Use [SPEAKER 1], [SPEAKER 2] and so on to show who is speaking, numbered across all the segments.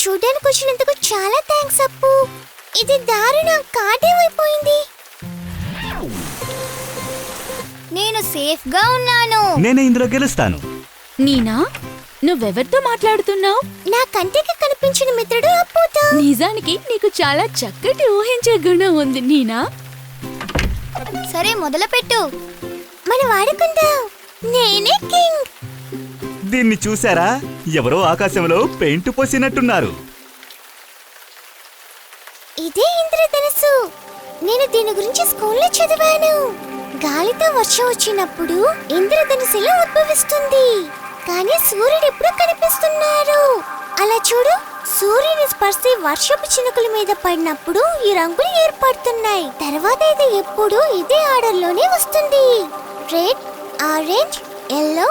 [SPEAKER 1] చూడడానికి వచ్చినందుకు చాలా థ్యాంక్స్ అప్పు. ఇది దారుణం, కాటేమైపోయింది. నేను సేఫ్ గా ఉన్నాను.
[SPEAKER 2] నేనే ఇందులో గెలుస్తాను.
[SPEAKER 3] నీనా, నువ్వెవరితో మాట్లాడుతున్నావు?
[SPEAKER 1] నా కంటికి కనిపించిన మిత్రుడు అప్పుతో.
[SPEAKER 3] నిజానికి నీకు చాలా చక్కటి ఊహించే గుణం ఉంది నీనా.
[SPEAKER 1] సరే మొదలుపెట్టు. మనం ఆడుకుందాం. నేనే కింగ్.
[SPEAKER 2] దీన్ని చూసారా? ఎవరో ఆకాశంలో పెయింట్ పోసినట్టున్నారు.
[SPEAKER 1] ఇదే ఇంద్రధనుసు. నేను దీని గురించి స్కూల్లో చదివాను. గాలితో వర్షం వచ్చినప్పుడు ఇంద్రధనుసులో ఉద్భవిస్తుంది. కానీ సూర్యుడు ఎప్పుడు కనిపిస్తున్నారు. అలా చూడు, సూర్యుని స్పర్శ వర్షపు చినుకుల మీద పడినప్పుడు ఈ రంగులు ఏర్పడుతున్నాయి. తర్వాత ఇది ఎప్పుడు ఇదే ఆర్డర్లోనే వస్తుంది. Red, orange, yellow,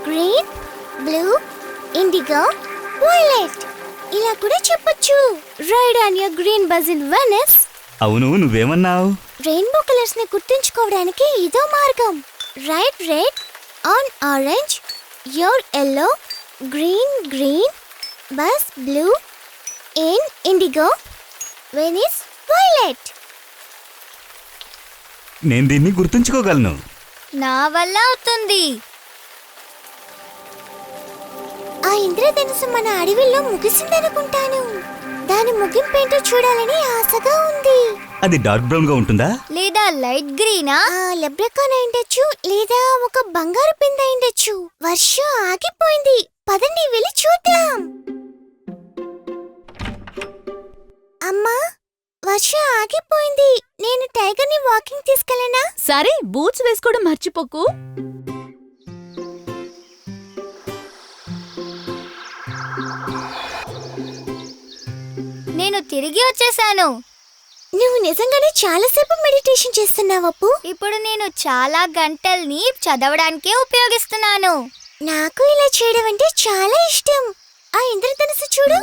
[SPEAKER 1] green, blue, indigo, violet. ఇలా కూడా చెప్పొచ్చు. Ride on your green bus in Venice.
[SPEAKER 2] అవును, నువ్వేమన్నావు?
[SPEAKER 1] రెయిన్బో కలర్స్ ని గుర్తుంచుకోవడానికి ఇదో మార్గం. Right red on orange, your yellow, green green, bus blue, in indigo, Venice violet.
[SPEAKER 2] నేను దీన్ని గుర్తుంచుకోగలను.
[SPEAKER 1] నా వల్ల అవుతుంది. ఆ ఇంద్రధనుసు మన అడవిలో ముగిసిందనుకుంటాను. దాని ముగింపేంటో చూడాలని ఆశగా ఉంది.
[SPEAKER 2] అది డార్క్ బ్రౌన్ గా ఉంటుందా
[SPEAKER 1] లేదా లైట్ గ్రీనా? లెబ్రకాన్ అయిండొచ్చు, లేదా ఒక బంగారు పింద అయిండొచ్చు. వర్షం ఆగిపోయింది. పదండి వెళ్ళి చూద్దాం. అమ్మా, వర్షం ఆగిపోయింది. నేను టైగర్ ని వాకింగ్ తీసుకెళ్ళనా?
[SPEAKER 3] సరే, బూట్స్ వేసుకోవడం మర్చిపోకు.
[SPEAKER 1] నేను తిరిగి వచ్చేసాను. నువ్వు నిజంగానే చాలాసేపు మెడిటేషన్ చేస్తున్నావప్పు. ఇప్పుడు నేను చాలా గంటల్ని చదవడానికే ఉపయోగిస్తున్నాను. నాకు ఇలా చేయడం అంటే చాలా ఇష్టం. ఆ ఇంద్రధనుసు చూడు.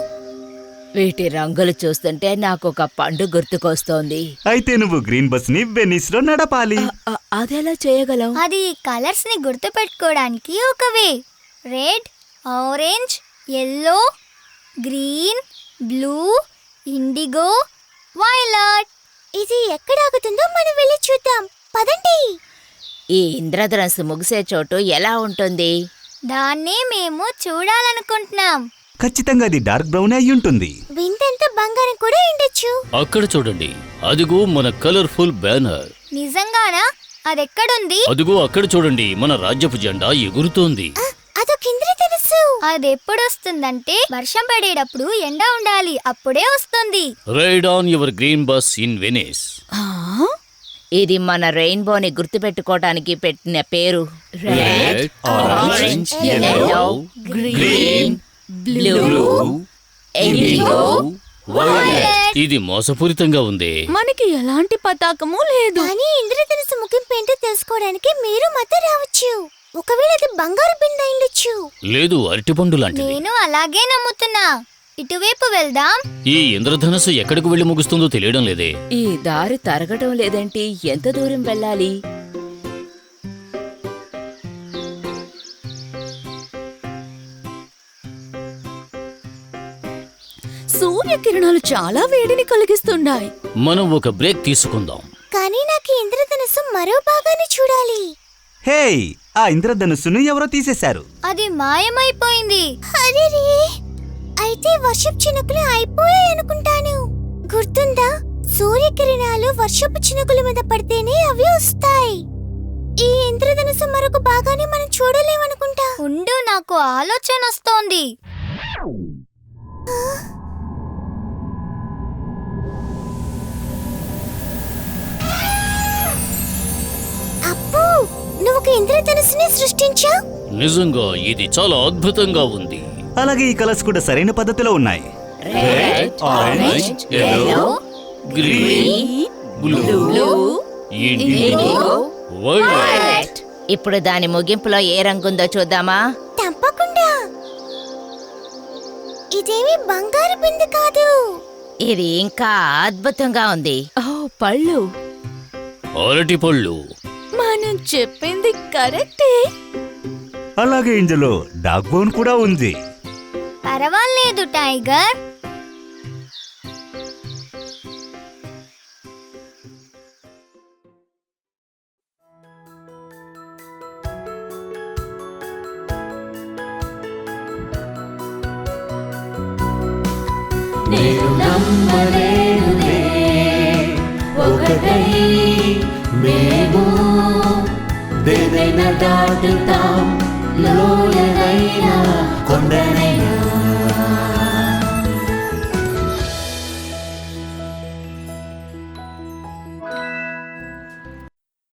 [SPEAKER 4] వీటి రంగులు చూస్తుంటే నాకు ఒక పండు గుర్తుకొస్తోంది.
[SPEAKER 2] అయితే నువ్వు గ్రీన్ బస్ ని వెనిస్ లో నడపాలి.
[SPEAKER 4] అదెలా చేయగలవు?
[SPEAKER 1] అది కలర్స్ ని గుర్తు పెట్టుకోవడానికి ఒక way. Red, orange, yellow, green, blue, indigo, violet. ఇది ఎక్కడ ఆగుతుందో మనం వెళ్ళి చూద్దాం. పదండి.
[SPEAKER 4] ఈ ఇంద్రధనుస్సు ముగిసే చోటు ఎలా ఉంటుంది?
[SPEAKER 1] దాన్నే మేము చూడాలనుకుంటున్నాం.
[SPEAKER 2] ఖచ్చితంగా అది డార్క్ బ్రౌన్ అయి ఉంటుంది.
[SPEAKER 1] వింతంత బంగారం కూడా ఉండొచ్చు.
[SPEAKER 5] అక్కడ చూడండి, అదిగో మన కలర్ఫుల్ బ్యానర్.
[SPEAKER 1] నిజంగానా? అదెక్కడుంది?
[SPEAKER 5] అదిగో అక్కడ చూడండి, మన రాజ్యపు జెండా ఎగురుతోంది.
[SPEAKER 1] అదొక ఇంద్రధనుస్సు. అదెప్పుడు వస్తుందంటే వర్షం పడేటప్పుడు ఎండ ఉండాలి, అప్పుడే వస్తుంది.
[SPEAKER 5] Ride on your green bus in Venice.
[SPEAKER 4] ఇది మన రెయిన్బోని గుర్తుపెట్టుకోవడానికి పెట్టిన పేరు.
[SPEAKER 5] Red, orange,
[SPEAKER 4] yellow, green, blue, indigo,
[SPEAKER 5] violet. ఇది మోసపూరితంగా ఉంది.
[SPEAKER 3] మనకి ఎలాంటి పతాకము లేదు.
[SPEAKER 1] కానీ ఇంద్రధనుసు ముగింపు ఏంటో తెలుసుకోవడానికి మీరు మాతో రావచ్చు. ఒకవేళ అది బంగారు బింద అయిండొచ్చు.
[SPEAKER 5] లేదు, అరటిపండు లాంటిది.
[SPEAKER 1] నేను అలాగే నమ్ముతున్నా. ఇటువైపు వెళ్దాం.
[SPEAKER 5] ఈ ఇంద్రధనుస్సు ఎక్కడికి వెళ్లి ముగుస్తుందో తెలియడం లేదే.
[SPEAKER 4] ఈ దారి తరగటం లేదంటే ఎంత దూరం వెళ్ళాలి?
[SPEAKER 3] సూర్యకిరణాలు చాలా వేడిని కలిగిస్తున్నాయి.
[SPEAKER 5] మనం ఒక బ్రేక్ తీసుకుందాం.
[SPEAKER 1] కానీ నాకు ఇంద్రధనుసు మరో భాగాన్ని చూడాలి.
[SPEAKER 2] హే, ఆ ఇంద్రధనుస్సును ఎవరో తీసేశారు.
[SPEAKER 1] అది మాయమైపోయింది. అరెరే, అయితే వర్షపు చినుకులు అయిపోయాయి అనుకుంటాను. గుర్తుందా? సూర్యకిరణాలు వర్షపు చినుకుల మీద పడితేనే అవి వస్తాయి. ఈ ఇంద్రధనుసు మరొక భాగాన్ని మనం చూడలేమనుకుంటా. ఉండు, నాకు ఆలోచన వస్తోంది. అప్పు, నువ్వు ఒక ఇంద్రధనుసుని సృష్టించా?
[SPEAKER 5] నిజంగా ఇది చాలా అద్భుతంగా ఉంది.
[SPEAKER 2] అలాగే ఈ కలర్స్ కూడా సరైన పద్ధతిలో ఉన్నాయి.
[SPEAKER 4] Red,
[SPEAKER 5] orange, yellow, green, blue, indigo, violet.
[SPEAKER 4] ఇప్పుడు దాని ముగింపులో ఏ రంగుందో చూద్దామా?
[SPEAKER 1] తప్పకుండా. ఇదేమి బంగారు బిందె కాదు.
[SPEAKER 4] ఇది ఇంకా అద్భుతంగా ఉంది.
[SPEAKER 3] ఓ, పళ్ళు.
[SPEAKER 5] అరటి పళ్ళు.
[SPEAKER 3] మనం చెప్పింది కరెక్టే.
[SPEAKER 2] అలాగే ఇందులో డార్క్ బ్రౌన్ కూడా ఉంది.
[SPEAKER 1] పర్వాలేదు టైగర్.
[SPEAKER 6] నేను నమ్మలేనులే ఒకటై మేము దేనైనా దాటుతాం